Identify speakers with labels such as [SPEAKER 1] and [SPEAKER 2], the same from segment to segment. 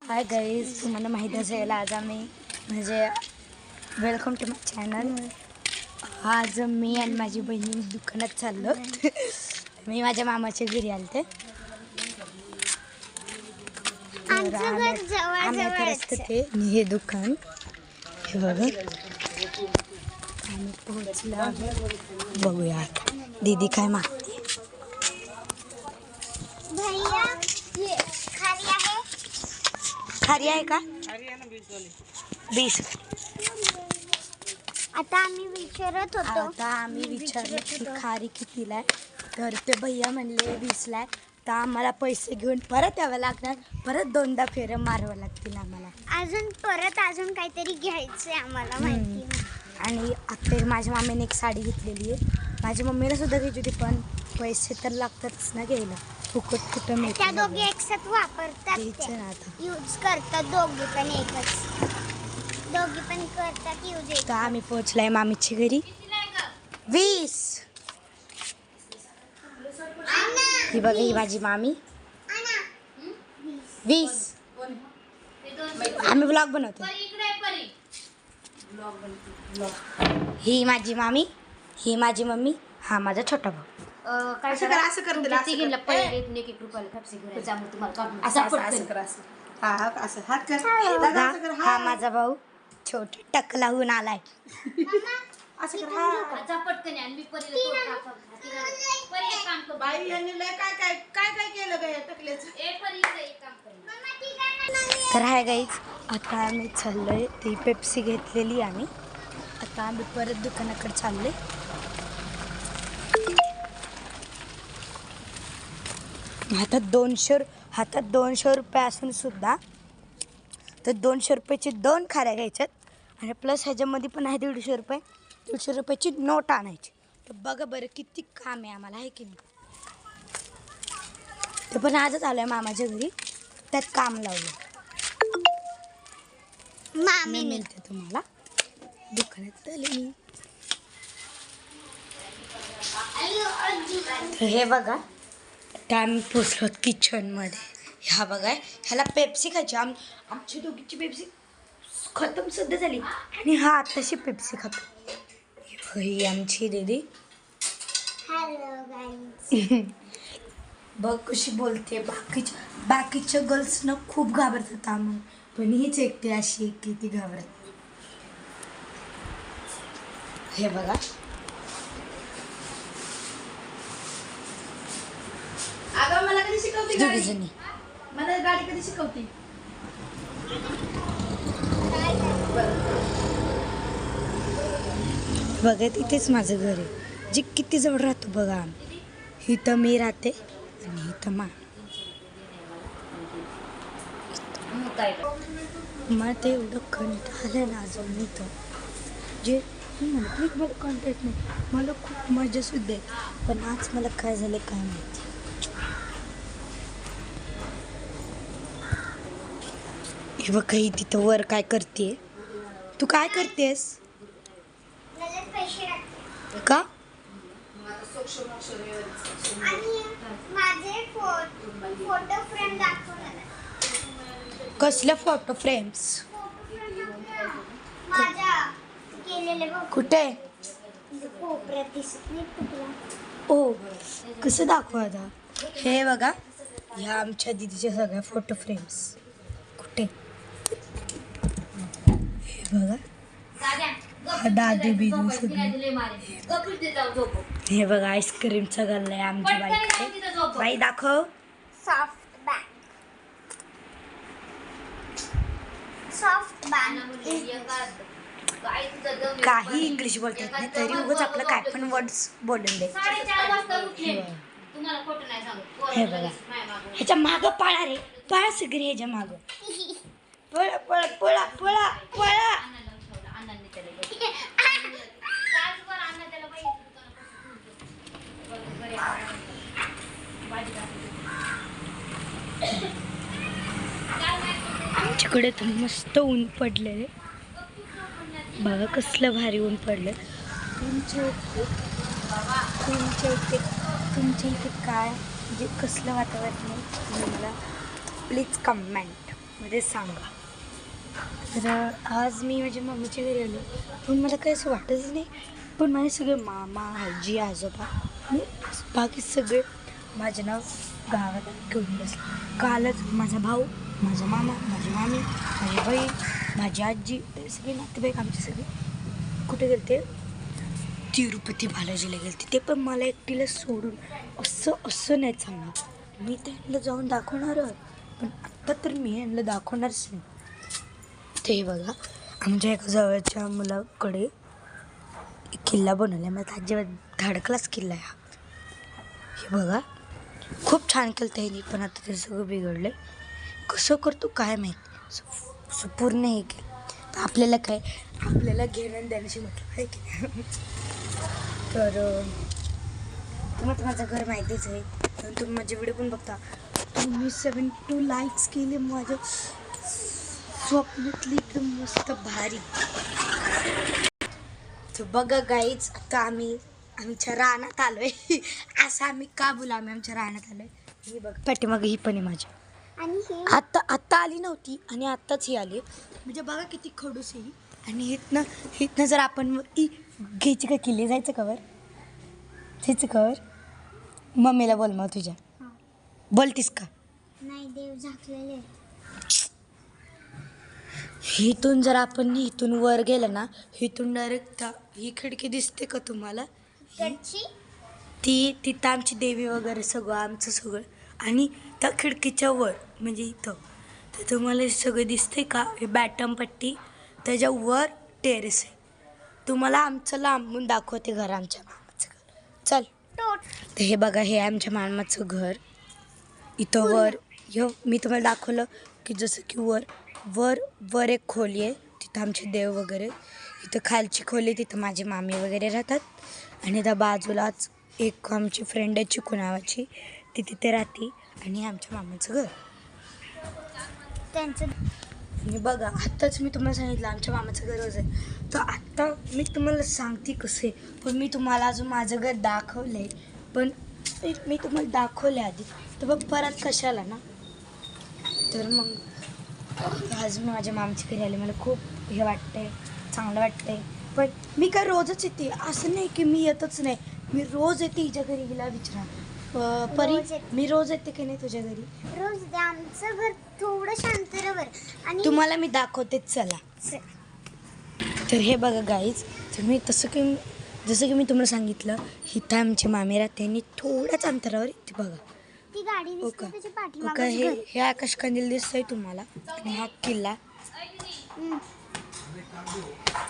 [SPEAKER 1] Hi guys, तुम्हाला माहीत असेल आज आम्ही म्हणजे वेलकम टू माय चॅनल. आज मी आणि माझी बहिणी दुकानात चाललो. मी माझ्या मामाच्या घरी आलते. आम्ही आता रस्त्यात आहे आणि हे दुकान हे बघा आम्ही पोहोचला. बघूया आता दीदी काय मागते. खारी आहे का? 20.
[SPEAKER 2] आता आम्ही विचारलं
[SPEAKER 1] की खारी कितीला आहे, तर ते भैया म्हणले 20ला आहे. तर आम्हाला पैसे घेऊन परत यावं लागणार, परत 2दा फेऱ्या मारावं लागतील आम्हाला.
[SPEAKER 2] अजून काहीतरी घ्यायचं आहे आम्हाला, माहिती नाही.
[SPEAKER 1] आणि आता माझ्या मामीने एक साडी घेतलेली आहे. माझ्या मम्मीला सुद्धा घ्यायची होती, पण पैसे तर लागतातच ना घ्यायला. फुकट कुठं मिळतं.
[SPEAKER 2] त्या दोघी एकसाथ वापरतात, यूज करतात दोघी पण एकच. दोघी पण करतात यूज.
[SPEAKER 1] तर आम्ही पोहोचलाय मामीच्या घरी. 20 ही बघा, ही माझी मामी. 20 आम्ही ब्लॉग बनवतो. ही माझी मामी, ही माझी मम्मी, हा माझा छोटा भाऊ.
[SPEAKER 3] काय असं
[SPEAKER 1] हा माझा भाऊ छोटा टकला होऊन आलाय. तर हाय गाईज, आता आम्ही चाललोय. ती पेप्सी घेतलेली आम्ही. आता आम्ही परत दुकानाकडे चाललोय. हातात 200 रुपये असून सुद्धा तर 200 रुपयाची 2 खाऱ्या घ्यायच्यात आणि प्लस ह्याच्यामध्ये पण आहे 150 रुपये. 150 रुपयाची नोट आणायची. तर बघा बरं किती काम आहे आम्हाला, आहे की नाही. ते पण आजच आलोय मामाच्या घरी, त्यात काम लावलं.
[SPEAKER 2] मामी
[SPEAKER 1] मिळते तुम्हाला दुकानात आले मी. तर हे बघा, आता आम्ही पोचलो किचनमध्ये. ह्या बघा, ह्याला पेप्सी खायची. आमची दोघीची पेप्सी खतम सुद्धा झाली आणि हा आताशी पेप्सी खातो. ही आमची दीदी.
[SPEAKER 2] Hello guys.
[SPEAKER 1] बघ कशी बोलते. बाकीच्या गर्ल्सना खूप घाबरतात आम्हाला, पण हीच एकटी अशी एक की ती घाबरत. हे बघा,
[SPEAKER 3] मला कधी शिकवते
[SPEAKER 1] दोघीजणी.
[SPEAKER 3] मला गाडी कधी शिकवते?
[SPEAKER 1] बघा तिथेच माझं घर आहे, जे किती जवळ राहतो बघा आम्ही. इथं मी राहते आणि इथं मला ते एवढं कंटाळलं ना अजून इथं. जे मी म्हणत नाही मला कंटाळत नाही, मला खूप मजा सुद्धा आहे. पण आज मला काय झालं काय माहिती. हे बघ, काही तिथं वर काय करते. तू काय करतेस का?
[SPEAKER 2] फोटो फ्रेम दाखवणार.
[SPEAKER 1] कसल्या फोटो फ्रेम्स?
[SPEAKER 2] माझ्या केलेले
[SPEAKER 1] कुठे?
[SPEAKER 2] कोपऱ्यात दिसत नाही कुठला.
[SPEAKER 1] ओ, कसं दाखवा आता. हे बघा, ह्या आमच्या दीदीच्या सगळ्या फोटो फ्रेम्स. कुठे? हे बघा, हा दादू बिदू सगळे. हे बघा, आईस्क्रीमचा गल्ला आहे आमच्या बाईकडे. बाई दाखव.
[SPEAKER 2] सॉफ्ट बँक
[SPEAKER 1] काही इंग्लिश बोलतात नाही तरी उगाच आपलं काय पण वर्ड्स बोलून दे. हे बघा, ह्याच्या मागं पळा रे, पळा सगळे ह्याच्या मागं. पळा पळा पळा पळा पळा. आमच्याकडे तर मस्त ऊन पडलेले बघा, कसलं भारी ऊन पडलं. तुमच्या इथे काय म्हणजे कसलं वातावरण आहे तुम्ही मला प्लीज कमेंट. मध्ये सांगा. तर आज मी माझ्या मम्मीच्या घरी आलो, पण मला काही असं वाटतच नाही. पण माझे सगळे मामा आजी आजोबा आणि बाकी सगळे माझे नाव गावात घेऊन बसले. कालच माझा भाऊ, माझा मामा, माझी मामी, माझी बहीण, माझी आजी, ते सगळे नातेवाईक आमचे सगळे कुठे गेले ते तिरुपती बालाजीला गेले. ते पण मला एकटीला सोडून. असं नाही चालणार. मी त्यांना जाऊन दाखवणार, पण आत्ता तर मी यांना दाखवणारच नाही. ते बघा आमच्या एका जवळच्या मुलाकडे किल्ला बनवला. मला अजिबात धाडकलाच किल्ला आहे हा. हे बघा खूप छान केलं त्यांनी, पण आता ते सगळं बिघडलं. कसं करतो काय माहीत. पूर्ण हे केलं तर आपल्याला काय, आपल्याला घेणं देण्याशी म्हटलं आहे की नाही. तर तुम्हाला माझं घर माहितीच आहे. तर तुम्ही माझे व्हिडिओ पण बघता. तुम्ही 72 लाईक्स केले. माझं स्वप्नातली एकदम मस्त भारी. तर बघा गाईच, आता आम्ही आमच्या रानात आलोय. असं आम्ही का बोला, आम्ही आमच्या रानात आलोय. ही बघ पाठीमाग ही पण आहे माझी.
[SPEAKER 2] आणि हे
[SPEAKER 1] आत्ता आली नव्हती आणि आत्ताच ही आली. म्हणजे बघा किती खडूस आहे. आणि इथनं जर आपण घ्यायची का किल्ली, जायचं कवर, जायचं कवर. मम्मीला बोल मग तुझ्या. बोलतीस का?
[SPEAKER 2] नाही, देव झाकलेले आहेत.
[SPEAKER 1] इथून जर आपण इथून वर गेलं ना, इथून डायरेक्ट ही खिडकी दिसते का तुम्हाला?
[SPEAKER 2] कडची
[SPEAKER 1] तिथं आमची देवी वगैरे सगळं आमचं सगळं. आणि त्या खिडकीच्या वर म्हणजे इथं तर तुम्हाला हे सगळं दिसते का? हे बॅटमपट्टी, त्याच्या वर टेरेस आहे. तुम्हाला आमचं लांबून दाखवते घर, आमच्या मामाचं घर. चल. तर हे बघा, हे आमच्या मामाचं घर. इथं वर मी तुम्हाला दाखवलं की जसं की वर एक खोली आहे, तिथं आमचे देव वगैरे. इथं खालची खोली, तिथं माझी मामी वगैरे राहतात. आणि त्या बाजूलाच एक आमची फ्रेंड आहे चिकू नावाची, ती तिथे राहते. आणि आमच्या मामाचं घर.
[SPEAKER 2] त्यांचं
[SPEAKER 1] आणि बघा आत्ताच मी तुम्हाला सांगितलं आमच्या मामाचं घरच आहे. तर आत्ता मी तुम्हाला सांगते कसं आहे, पण मी तुम्हाला अजून माझं घर दाखवलं आहे. पण मी तुम्हाला दाखवले आधी, तर बघ परत कशाला ना. तर मग आज मी माझ्या मामाच्या घरी आले. मला खूप हे वाटतंय, चांगलं वाटतंय. पण मी काय रोजच येते असं नाही की मी येतच नाही. मी रोज येते हिच्या घरी. गेला विचारा परी,
[SPEAKER 2] रोज येते.
[SPEAKER 1] मी रोज येते की नाही तुझ्या घरी?
[SPEAKER 2] रोज ते आमचं घर थोडं शांतरावर. आणि
[SPEAKER 1] तुम्हाला मी दाखवतेच, चला. तर हे बघा गाईज, तर मी जसं की मी तुम्हाला सांगितलं, इथं आमची मामी राहते आणि थोड्याच अंतरावर इथे बघा.
[SPEAKER 2] ती गाडी
[SPEAKER 1] हो
[SPEAKER 2] दिसते
[SPEAKER 1] का?
[SPEAKER 2] त्याच्या
[SPEAKER 1] हो का?
[SPEAKER 2] पाठीमागे
[SPEAKER 1] हे आकाश कंदील दिसतंय तुम्हाला. आणि हा किल्ला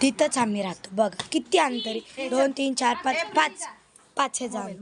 [SPEAKER 1] तिथंच आम्ही राहतो. बघा किती अंतरी, 2 3 4 5 5 5 हे जाऊन.